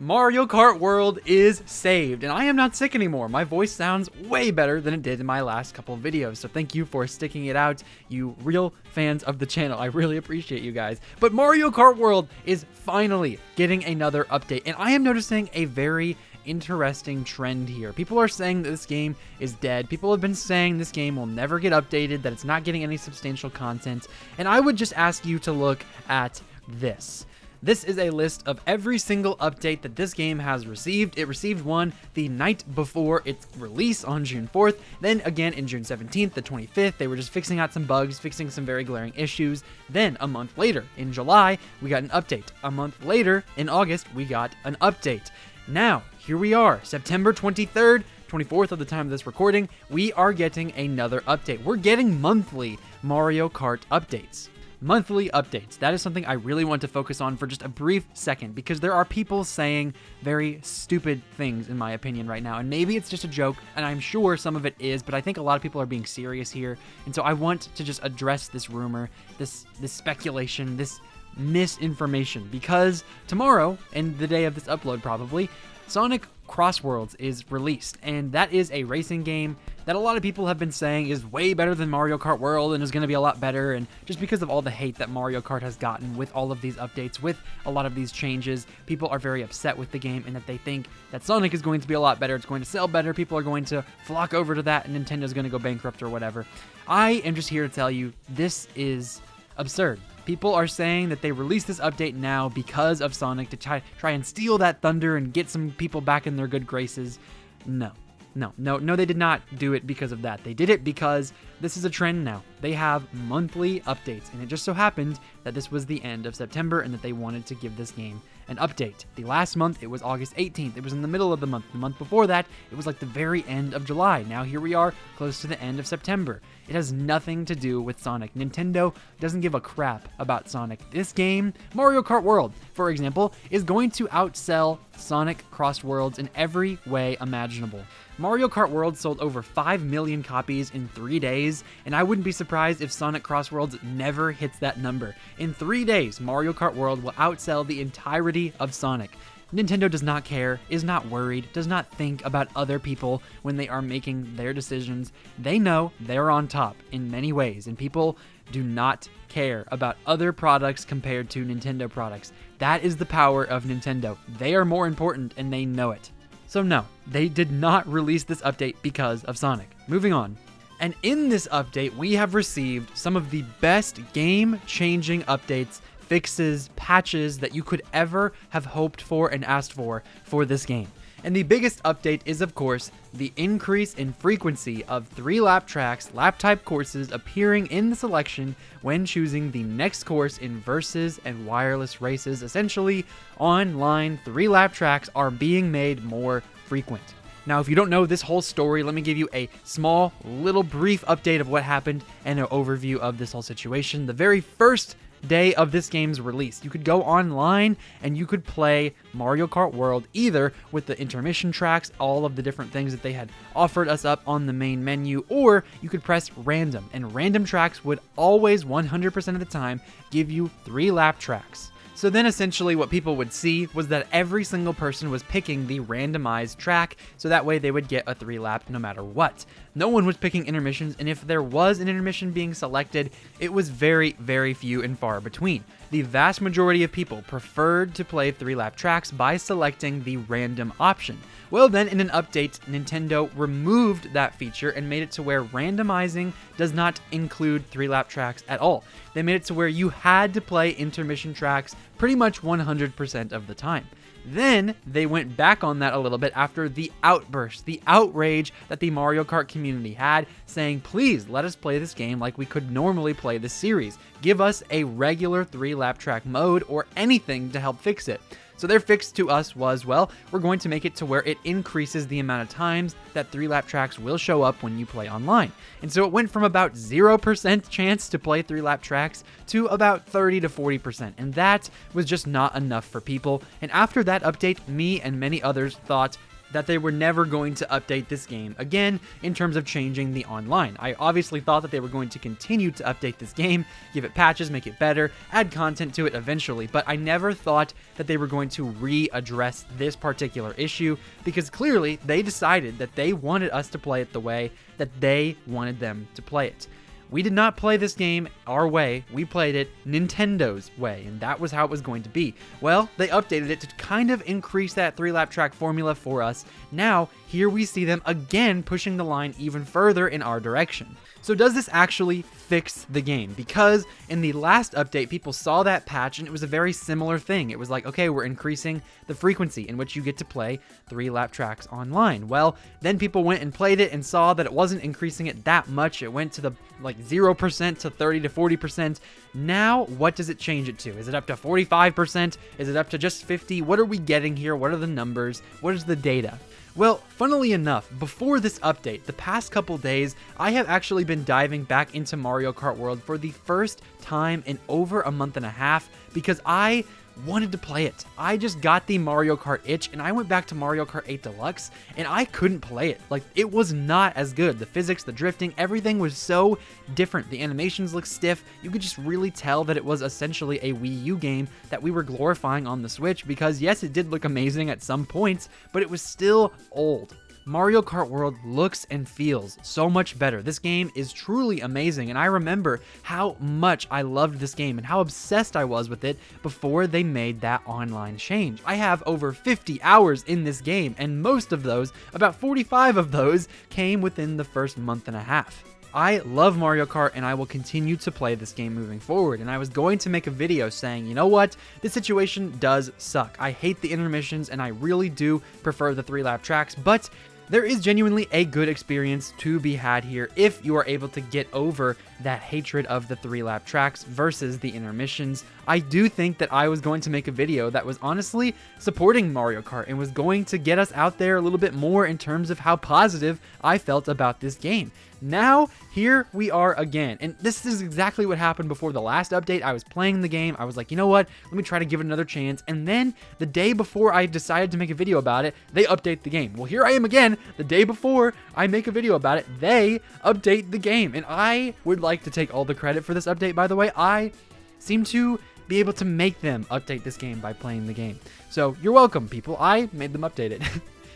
Mario Kart World is saved, and I am not sick anymore. My voice sounds way better than it did in my last couple of videos, so thank you for sticking it out, you real fans of the channel. I really appreciate you guys. But Mario Kart World is finally getting another update, and I am noticing a very interesting trend here. People are saying that this game is dead. People have been saying this game will never get updated, that it's not getting any substantial content, and I would just ask you to look at this. This is a list of every single update that this game has received. It received one the night before its release on June 4th, then again in June 17th, the 25th. They were just fixing out some bugs, fixing some very glaring issues. Then a month later, in July, we got an update. A month later, in August, we got an update. Now, here we are, September 23rd, 24th of the time of this recording, we are getting another update. We're getting monthly Mario Kart updates. Monthly updates. That is something I really want to focus on for just a brief second, because there are people saying very stupid things, in my opinion, right now. And maybe it's just a joke, and I'm sure some of it is, but I think a lot of people are being serious here. And so I want to just address this rumor, this speculation, this misinformation, because tomorrow, and the day of this upload probably, Sonic Cross Worlds is released, and that is a racing game that a lot of people have been saying is way better than Mario Kart World and is going to be a lot better, and just because of all the hate that Mario Kart has gotten with all of these updates, with a lot of these changes, people are very upset with the game and that they think that Sonic is going to be a lot better, it's going to sell better, people are going to flock over to that, and Nintendo's going to go bankrupt or whatever. I am just here to tell you, this is absurd. People are saying that they released this update now because of Sonic to try and steal that thunder and get some people back in their good graces. No, they did not do it because of that. They did it because this is a trend now. They have monthly updates, and it just so happened that this was the end of September and that they wanted to give this game an update. The last month, it was August 18th. It was in the middle of the month. The month before that, it was like the very end of July. Now here we are, close to the end of September. It has nothing to do with Sonic. Nintendo doesn't give a crap about Sonic. This game, Mario Kart World, for example, is going to outsell Sonic Cross Worlds in every way imaginable. Mario Kart World sold over 5 million copies in 3 days, and I wouldn't be surprised if Sonic Cross Worlds never hits that number. In 3 days, Mario Kart World will outsell the entirety of Sonic. Nintendo does not care, is not worried, does not think about other people when they are making their decisions. They know they're on top in many ways, and people do not care about other products compared to Nintendo products. That is the power of Nintendo. They are more important, and they know it. So no, they did not release this update because of Sonic. Moving on. And in this update, we have received some of the best game-changing updates, fixes, patches that you could ever have hoped for and asked for this game. And the biggest update is, of course, the increase in frequency of 3-lap tracks, lap-type courses appearing in the selection when choosing the next course in versus and wireless races. Essentially, online 3-lap tracks are being made more frequent. Now, if you don't know this whole story, let me give you a small, little brief update of what happened and an overview of this whole situation. The very first day of this game's release, you could go online and you could play Mario Kart World either with the intermission tracks, all of the different things that they had offered us up on the main menu, or you could press random, and random tracks would always 100% of the time give you 3-lap tracks. So then essentially what people would see was that every single person was picking the randomized track, so that way they would get a 3-lap no matter what. No one was picking intermissions, and if there was an intermission being selected, it was very, very few and far between. The vast majority of people preferred to play 3-lap tracks by selecting the random option. Well then, in an update, Nintendo removed that feature and made it to where randomizing does not include 3-lap tracks at all. They made it to where you had to play intermission tracks pretty much 100% of the time. Then they went back on that a little bit after the outburst, the outrage that the Mario Kart community had, saying, please let us play this game like we could normally play this series. Give us a regular 3-lap track mode or anything to help fix it. So their fix to us was, well, we're going to make it to where it increases the amount of times that 3-lap tracks will show up when you play online. And so it went from about 0% chance to play 3-lap tracks to about 30 to 40%. And that was just not enough for people. And after that update, me and many others thought, that they were never going to update this game again in terms of changing the online. I obviously thought that they were going to continue to update this game, give it patches, make it better, add content to it eventually, but I never thought that they were going to readdress this particular issue, because clearly they decided that they wanted us to play it the way that they wanted them to play it. We did not play this game our way, we played it Nintendo's way, and that was how it was going to be. Well, they updated it to kind of increase that 3-lap track formula for us. Now, here we see them again pushing the line even further in our direction. So does this actually fix the game? Because in the last update, people saw that patch and it was a very similar thing. It was like, okay, we're increasing the frequency in which you get to play 3-lap tracks online. Well, then people went and played it and saw that it wasn't increasing it that much. It went to the 0% to 30 to 40%. Now, what does it change it to? Is it up to 45%? Is it up to just 50? What are we getting here? What are the numbers? What is the data? Well, funnily enough, before this update, the past couple days, I have actually been diving back into Mario Kart World for the first time in over a month and a half because I wanted to play it. I just got the Mario Kart itch and I went back to Mario Kart 8 Deluxe and I couldn't play it. Like, it was not as good. The physics, the drifting, everything was so different. The animations looked stiff. You could just really tell that it was essentially a Wii U game that we were glorifying on the Switch because yes, it did look amazing at some points, but it was still old. Mario Kart World looks and feels so much better. This game is truly amazing, and I remember how much I loved this game and how obsessed I was with it before they made that online change. I have over 50 hours in this game, and most of those, about 45 of those, came within the first month and a half. I love Mario Kart and I will continue to play this game moving forward, and I was going to make a video saying, you know what, this situation does suck. I hate the intermissions and I really do prefer the 3-lap tracks, but there is genuinely a good experience to be had here if you are able to get over that hatred of the 3-lap tracks versus the intermissions. I do think that I was going to make a video that was honestly supporting Mario Kart and was going to get us out there a little bit more in terms of how positive I felt about this game. Now, here we are again, and this is exactly what happened before the last update. I was playing the game, I was like, you know what, let me try to give it another chance, and then the day before I decided to make a video about it, they update the game. Well, here I am again, the day before I make a video about it, they update the game, and I would like to take all the credit for this update, by the way. I seem to be able to make them update this game by playing the game. So, you're welcome, people. I made them update it.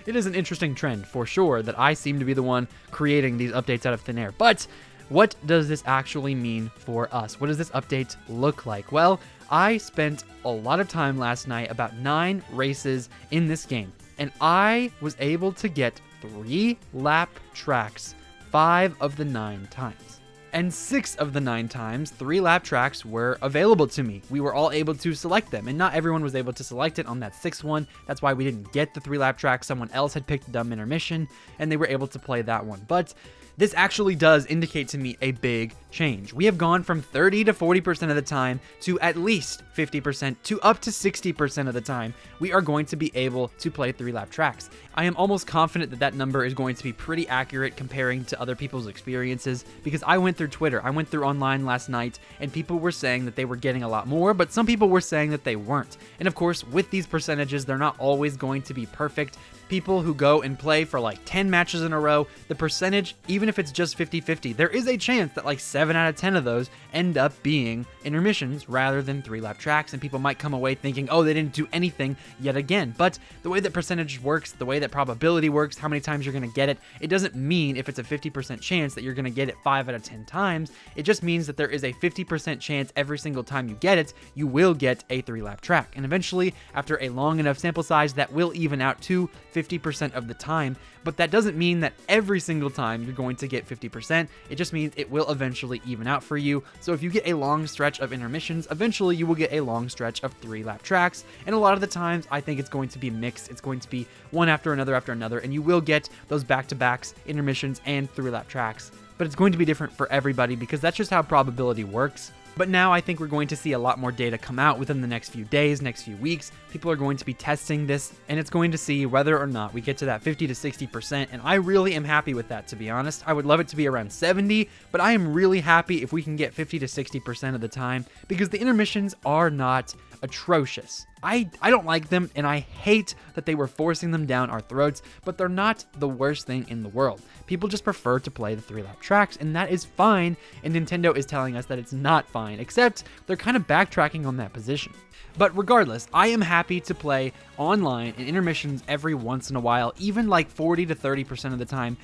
It is an interesting trend, for sure, that I seem to be the one creating these updates out of thin air. But what does this actually mean for us? What does this update look like? Well, I spent a lot of time last night, about 9 races in this game, and I was able to get 3-lap tracks 5 of the 9 times. And 6 of the 9 times, 3-lap tracks were available to me. We were all able to select them, and not everyone was able to select it on that 6th one. That's why we didn't get the 3-lap track. Someone else had picked dumb intermission, and they were able to play that one. But this actually does indicate to me a big change. We have gone from 30 to 40% of the time to at least 50% to up to 60% of the time we are going to be able to play 3-lap tracks. I am almost confident that that number is going to be pretty accurate comparing to other people's experiences, because I went through Twitter, I went through online last night, and people were saying that they were getting a lot more, but some people were saying that they weren't. And of course, with these percentages, they're not always going to be perfect. People who go and play for like 10 matches in a row, the percentage, even if it's just 50-50, there is a chance that like 7 out of 10 of those end up being intermissions rather than 3-lap tracks, and people might come away thinking, oh, they didn't do anything yet again. But the way that percentage works, the way that probability works, how many times you're going to get it, it doesn't mean if it's a 50% chance that you're going to get it 5 out of 10 times. It just means that there is a 50% chance every single time you get it, you will get a 3-lap track. And eventually, after a long enough sample size, that will even out to 50% of the time, but that doesn't mean that every single time you're going to get 50%. It just means it will eventually even out for you. So if you get a long stretch of intermissions, eventually you will get a long stretch of 3-lap tracks, and a lot of the times I think it's going to be mixed. It's going to be one after another, and you will get those back-to-backs, intermissions, and 3-lap tracks. But it's going to be different for everybody because that's just how probability works. But now I think we're going to see a lot more data come out within the next few days, next few weeks. people are going to be testing this, and it's going to see whether or not we get to that 50 to 60%, and I really am happy with that, to be honest. I would love it to be around 70, but I am really happy if we can get 50 to 60% of the time, because the intermissions are not atrocious. I don't like them, and I hate that they were forcing them down our throats, but they're not the worst thing in the world. People just prefer to play the 3-lap tracks, and that is fine, and Nintendo is telling us that it's not fine, except they're kind of backtracking on that position. But regardless, I am happy to play online in intermissions every once in a while, even like 40 to 30% of the time.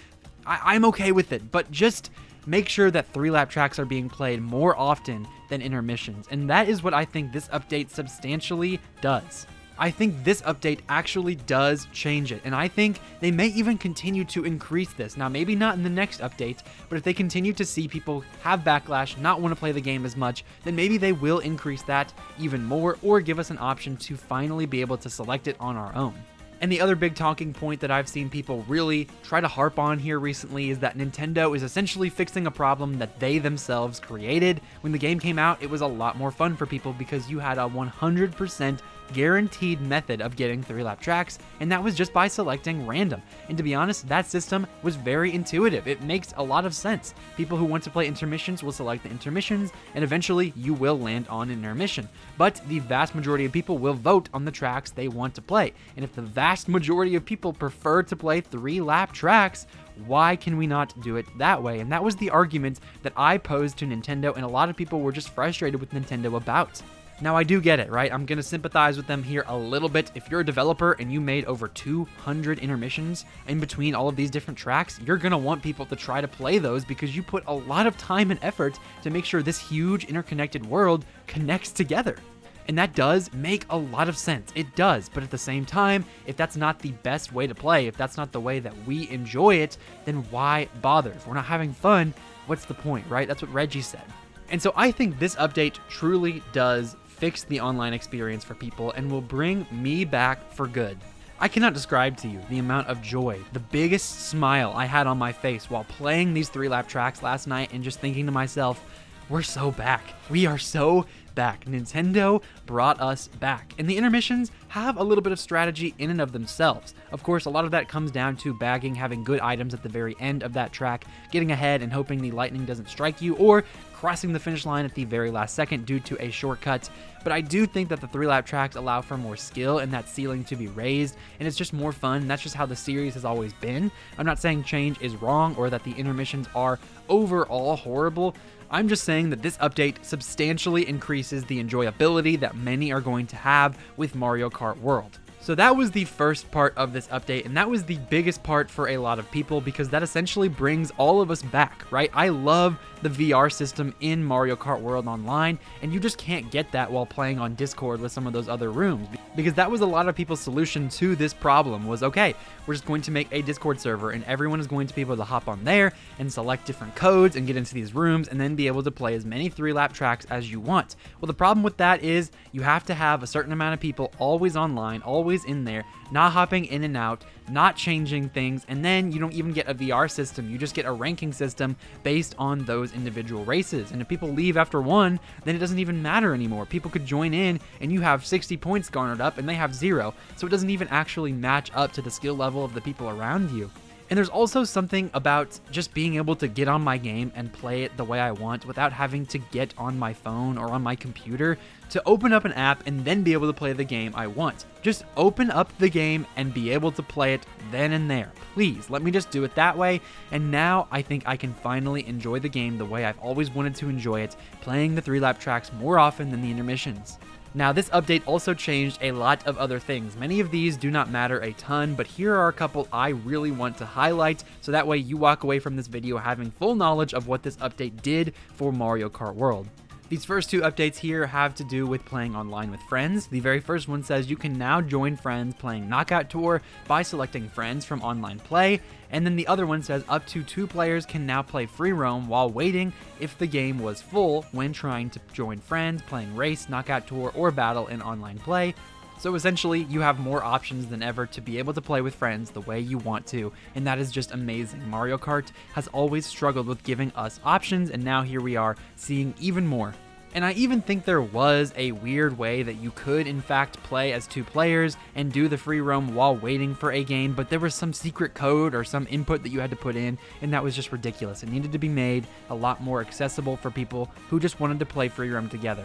I'm okay with it, but just make sure that 3-lap tracks are being played more often than intermissions, and that is what I think this update substantially does. I think this update actually does change it, and I think they may even continue to increase this. Now, maybe not in the next update, but if they continue to see people have backlash, not want to play the game as much, then maybe they will increase that even more, or give us an option to finally be able to select it on our own. And the other big talking point that I've seen people really try to harp on here recently is that Nintendo is essentially fixing a problem that they themselves created. When the game came out, it was a lot more fun for people because you had a 100% guaranteed method of getting 3-lap tracks, and that was just by selecting random. And to be honest, that system was very intuitive. It makes a lot of sense. People who want to play intermissions will select the intermissions, and eventually you will land on an intermission. But the vast majority of people will vote on the tracks they want to play. And if the vast majority of people prefer to play 3-lap tracks, why can we not do it that way? And that was the argument that I posed to Nintendo, and a lot of people were just frustrated with Nintendo about. Now, I do get it, right? I'm going to sympathize with them here a little bit. If you're a developer and you made over 200 intermissions in between all of these different tracks, you're going to want people to try to play those because you put a lot of time and effort to make sure this huge interconnected world connects together. And that does make a lot of sense. It does. But at the same time, if that's not the best way to play, if that's not the way that we enjoy it, then why bother? If we're not having fun, what's the point, right? That's what Reggie said. And so I think this update truly does fix the online experience for people and will bring me back for good. I cannot describe to you the amount of joy, the biggest smile I had on my face while playing these 3-lap tracks last night and just thinking to myself, we're so back. We are so back. Nintendo brought us back. And the intermissions have a little bit of strategy in and of themselves. Of course, a lot of that comes down to bagging, having good items at the very end of that track, getting ahead and hoping the lightning doesn't strike you, or crossing the finish line at the very last second due to a shortcut. But I do think that the 3-lap tracks allow for more skill and that ceiling to be raised, and it's just more fun. That's just how the series has always been. I'm not saying change is wrong or that the intermissions are overall horrible. I'm just saying that this update substantially increases the enjoyability that many are going to have with Mario Kart World. So that was the first part of this update, and that was the biggest part for a lot of people because that essentially brings all of us back, right? I love the VR system in Mario Kart World Online, and you just can't get that while playing on Discord with some of those other rooms, because that was a lot of people's solution to this problem was, okay, we're just going to make a Discord server, and everyone is going to be able to hop on there and select different codes and get into these rooms, and then be able to play as many 3-lap tracks as you want. Well, the problem with that is you have to have a certain amount of people always online, always in there, not hopping in and out, not changing things, and then you don't even get a VR system. You just get a ranking system based on those individual races. And if people leave after one, then it doesn't even matter anymore. People could join in and you have 60 points garnered up and they have 0. So it doesn't even actually match up to the skill level of the people around you. And there's also something about just being able to get on my game and play it the way I want without having to get on my phone or on my computer to open up an app and then be able to play the game I want. Just open up the game and be able to play it then and there. Please, let me just do it that way. And now I think I can finally enjoy the game the way I've always wanted to enjoy it, playing the 3-lap tracks more often than the intermissions. Now, this update also changed a lot of other things. Many of these do not matter a ton, but here are a couple I really want to highlight, so that way you walk away from this video having full knowledge of what this update did for Mario Kart World. These first two updates here have to do with playing online with friends. The very first one says you can now join friends playing Knockout Tour by selecting friends from online play. And then the other one says up to 2 players can now play free roam while waiting if the game was full when trying to join friends playing race, Knockout Tour, or battle in online play. So essentially, you have more options than ever to be able to play with friends the way you want to, and that is just amazing. Mario Kart has always struggled with giving us options, and now here we are seeing even more. And I even think there was a weird way that you could in fact play as 2 players and do the free roam while waiting for a game, but there was some secret code or some input that you had to put in, and that was just ridiculous. It needed to be made a lot more accessible for people who just wanted to play free roam together.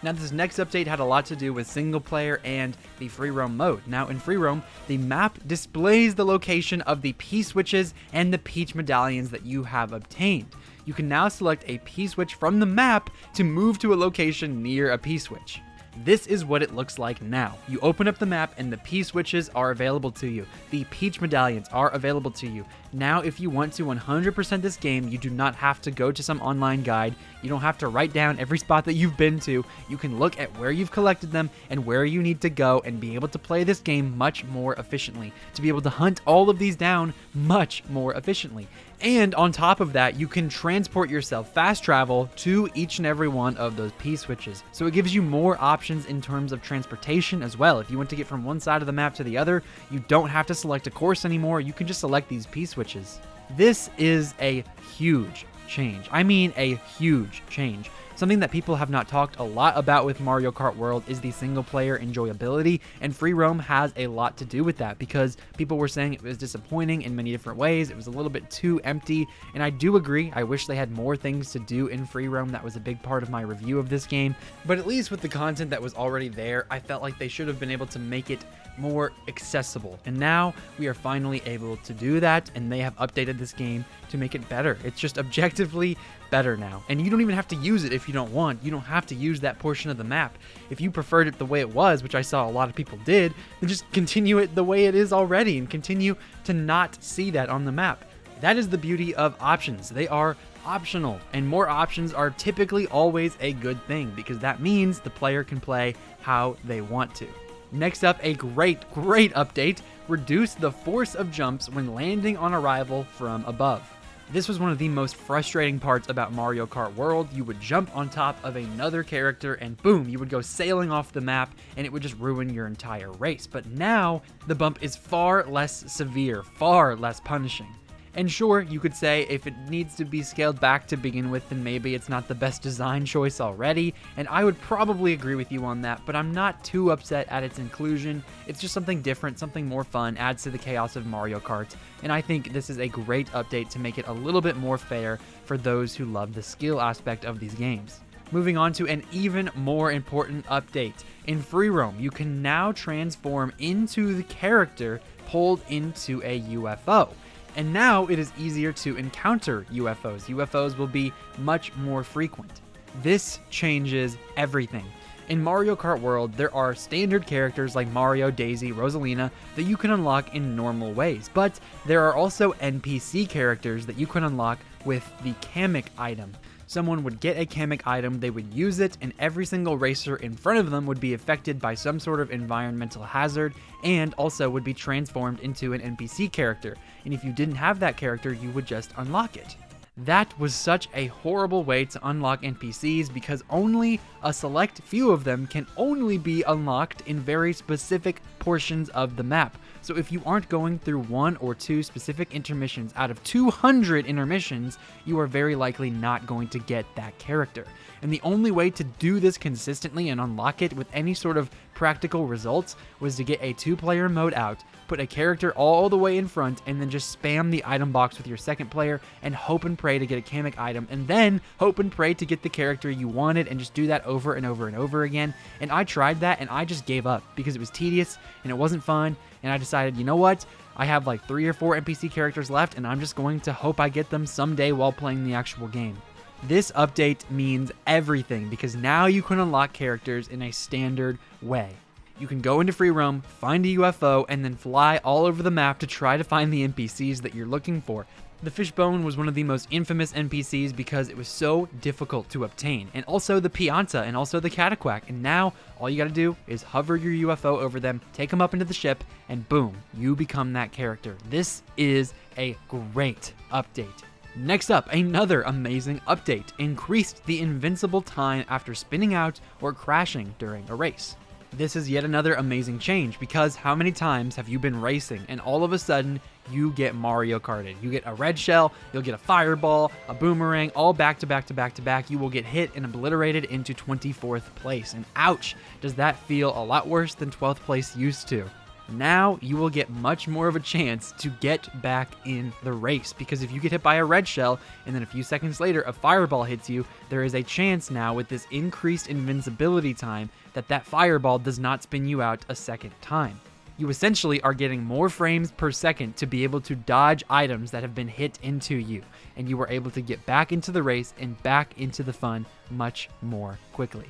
Now, this next update had a lot to do with single player and the free roam mode. Now, in free roam, the map displays the location of the P-switches and the Peach medallions that you have obtained. You can now select a P-switch from the map to move to a location near a P-switch. This is what it looks like now. You open up the map and the P-switches are available to you. The Peach medallions are available to you. Now, if you want to 100% this game, you do not have to go to some online guide. You don't have to write down every spot that you've been to. You can look at where you've collected them and where you need to go and be able to play this game much more efficiently, to be able to hunt all of these down much more efficiently. And on top of that, you can transport yourself, fast travel, to each and every one of those P-switches. So it gives you more options in terms of transportation as well. If you want to get from one side of the map to the other, you don't have to select a course anymore. You can just select these P-switches. This is a huge change. I mean a huge change. Something that people have not talked a lot about with Mario Kart World is the single player enjoyability, and free roam has a lot to do with that because people were saying it was disappointing in many different ways. It was a little bit too empty, and I do agree. I wish they had more things to do in free roam. That was a big part of my review of this game, but at least with the content that was already there, I felt like they should have been able to make it more accessible. And now we are finally able to do that, and they have updated this game to make it better. It's just objectively better now. And you don't even have to use it if you don't want. You don't have to use that portion of the map. If you preferred it the way it was, which I saw a lot of people did, then just continue it the way it is already and continue to not see that on the map. That is the beauty of options. They are optional, and more options are typically always a good thing because that means the player can play how they want to. Next up, a great update. Reduce the force of jumps when landing on arrival from above. This was one of the most frustrating parts about Mario Kart World. You would jump on top of another character and boom, you would go sailing off the map and it would just ruin your entire race. But now, the bump is far less severe, far less punishing. And sure, you could say if it needs to be scaled back to begin with, then maybe it's not the best design choice already, and I would probably agree with you on that, but I'm not too upset at its inclusion. It's just something different, something more fun, adds to the chaos of Mario Kart, and I think this is a great update to make it a little bit more fair for those who love the skill aspect of these games. Moving on to an even more important update. In free roam, you can now transform into the character pulled into a UFO. And now it is easier to encounter UFOs. UFOs will be much more frequent. This changes everything. In Mario Kart World, there are standard characters like Mario, Daisy, Rosalina that you can unlock in normal ways, but there are also NPC characters that you can unlock with the Kamek item. Someone would get a Kamek item, they would use it, and every single racer in front of them would be affected by some sort of environmental hazard and also would be transformed into an NPC character. And if you didn't have that character, you would just unlock it. That was such a horrible way to unlock NPCs because only a select few of them can only be unlocked in very specific portions of the map. So if you aren't going through 1 or 2 specific intermissions out of 200 intermissions, you are very likely not going to get that character. And the only way to do this consistently and unlock it with any sort of practical results was to get a 2-player mode out, put a character all the way in front, and then just spam the item box with your second player and hope and pray to get a Kamek item, and then hope and pray to get the character you wanted, and just do that over and over and over again. And I tried that and I just gave up because it was tedious and it wasn't fun, and I decided, you know what? I have like 3 or 4 NPC characters left and I'm just going to hope I get them someday while playing the actual game. This update means everything because now you can unlock characters in a standard way. You can go into free roam, find a UFO, and then fly all over the map to try to find the NPCs that you're looking for. The Fishbone was one of the most infamous NPCs because it was so difficult to obtain, and also the Pianta and also the Cataquack, and now all you gotta do is hover your UFO over them, take them up into the ship, and boom, you become that character. This is a great update. Next up, another amazing update. Increased the invincible time after spinning out or crashing during a race. This is yet another amazing change, because how many times have you been racing and all of a sudden you get Mario Karted? You get a red shell, you'll get a fireball, a boomerang, all back to back to back to back. You will get hit and obliterated into 24th place. And ouch, does that feel a lot worse than 12th place used to. Now you will get much more of a chance to get back in the race, because if you get hit by a red shell and then a few seconds later a fireball hits you, there is a chance now with this increased invincibility time that fireball does not spin you out a second time. You essentially are getting more frames per second to be able to dodge items that have been hit into you, and you are able to get back into the race and back into the fun much more quickly.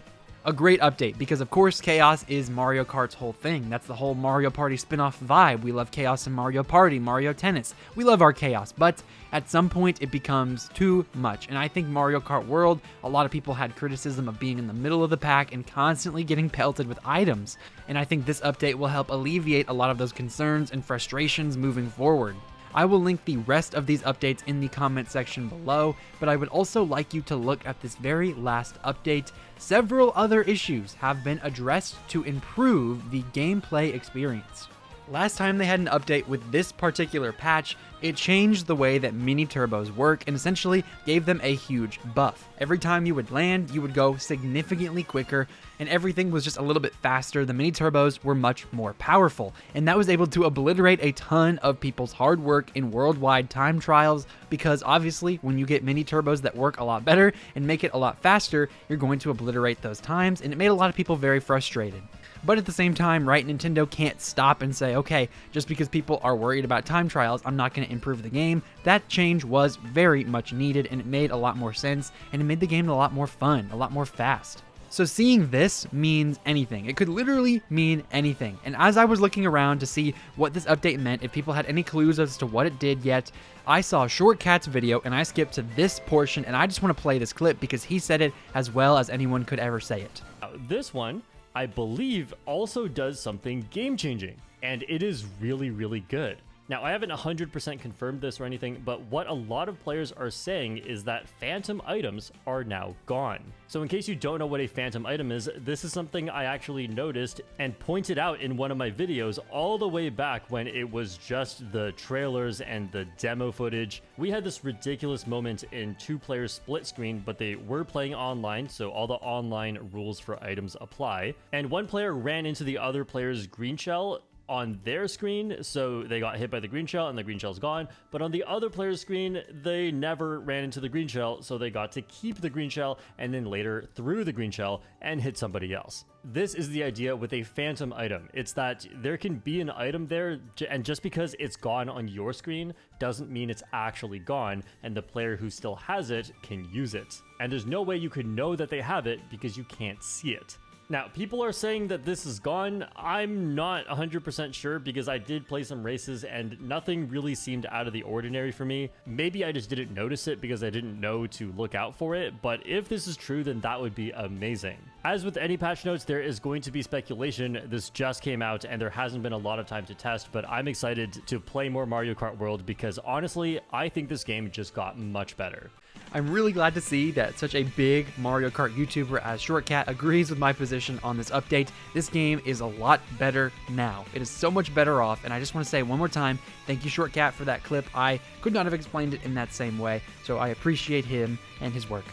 A great update, because of course chaos is Mario Kart's whole thing. That's the whole Mario Party spin-off vibe. We love chaos in Mario Party, Mario Tennis. We love our chaos, but at some point it becomes too much. And I think Mario Kart World, a lot of people had criticism of being in the middle of the pack and constantly getting pelted with items. And I think this update will help alleviate a lot of those concerns and frustrations moving forward. I will link the rest of these updates in the comment section below, but I would also like you to look at this very last update. Several other issues have been addressed to improve the gameplay experience. Last time they had an update with this particular patch, it changed the way that mini turbos work and essentially gave them a huge buff. Every time you would land, you would go significantly quicker, and everything was just a little bit faster. The mini turbos were much more powerful, and that was able to obliterate a ton of people's hard work in worldwide time trials, because obviously when you get mini turbos that work a lot better and make it a lot faster, you're going to obliterate those times, and it made a lot of people very frustrated. But at the same time, right, Nintendo can't stop and say, okay, just because people are worried about time trials, I'm not going to improve the game. That change was very much needed, and it made a lot more sense, and it made the game a lot more fun, a lot more fast. So seeing this means anything. It could literally mean anything. And as I was looking around to see what this update meant, if people had any clues as to what it did yet, I saw Shortcat's video and I skipped to this portion, and I just want to play this clip because he said it as well as anyone could ever say it. This one, I believe, also does something game-changing, and it is really, really good. Now, I haven't 100% confirmed this or anything, but what a lot of players are saying is that phantom items are now gone. So in case you don't know what a phantom item is, this is something I actually noticed and pointed out in one of my videos all the way back when it was just the trailers and the demo footage. We had this ridiculous moment in 2-player split screen, but they were playing online, so all the online rules for items apply. And one player ran into the other player's green shell on their screen, so they got hit by the green shell and the green shell's gone. But on the other player's screen, they never ran into the green shell, so they got to keep the green shell and then later threw the green shell and hit somebody else. This is the idea with a phantom item. It's that there can be an item there, and just because it's gone on your screen doesn't mean it's actually gone, and the player who still has it can use it. And there's no way you could know that they have it because you can't see it. Now, people are saying that this is gone. I'm not 100% sure because I did play some races and nothing really seemed out of the ordinary for me. Maybe I just didn't notice it because I didn't know to look out for it, but if this is true, then that would be amazing. As with any patch notes, there is going to be speculation. This just came out and there hasn't been a lot of time to test, but I'm excited to play more Mario Kart World because honestly, I think this game just got much better. I'm really glad to see that such a big Mario Kart YouTuber as Shortcat agrees with my position on this update. This game is a lot better now. It is so much better off, and I just want to say one more time, thank you Shortcat for that clip. I could not have explained it in that same way, so I appreciate him and his work.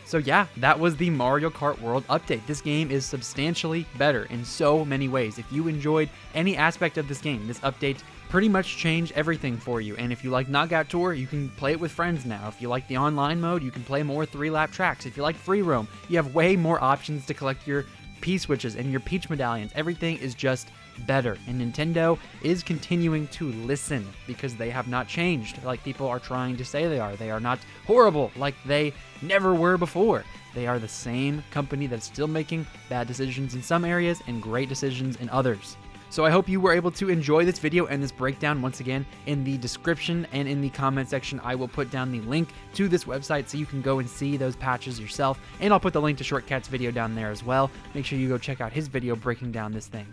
So yeah, that was the Mario Kart World update. This game is substantially better in so many ways. If you enjoyed any aspect of this game, this update pretty much changed everything for you. And if you like Knockout Tour, you can play it with friends now. If you like the online mode, you can play more 3-lap tracks. If you like free roam, you have way more options to collect your P-switches and your Peach medallions. Everything is just better, and Nintendo is continuing to listen because they have not changed like people are trying to say they are. They are not horrible like they never were before. They are the same company that's still making bad decisions in some areas and great decisions in others. So I hope you were able to enjoy this video and this breakdown. Once again, in the description and in the comment section, I will put down the link to this website so you can go and see those patches yourself. And I'll put the link to Shortcat's video down there as well. Make sure you go check out his video breaking down this thing.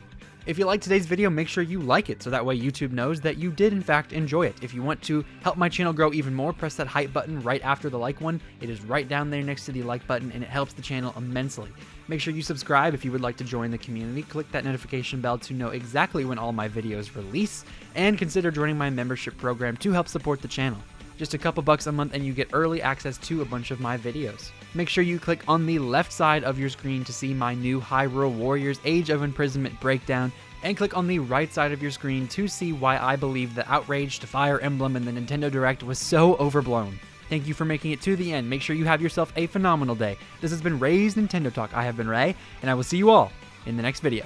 If you liked today's video, make sure you like it so that way YouTube knows that you did in fact enjoy it. If you want to help my channel grow even more, press that hype button right after the like one. It is right down there next to the like button and it helps the channel immensely. Make sure you subscribe if you would like to join the community. Click that notification bell to know exactly when all my videos release, and consider joining my membership program to help support the channel. Just a couple bucks a month and you get early access to a bunch of my videos. Make sure you click on the left side of your screen to see my new Hyrule Warriors Age of Imprisonment breakdown, and click on the right side of your screen to see why I believe the outrage to Fire Emblem in the Nintendo Direct was so overblown. Thank you for making it to the end. Make sure you have yourself a phenomenal day. This has been Ray's Nintendo Talk. I have been Ray, and I will see you all in the next video.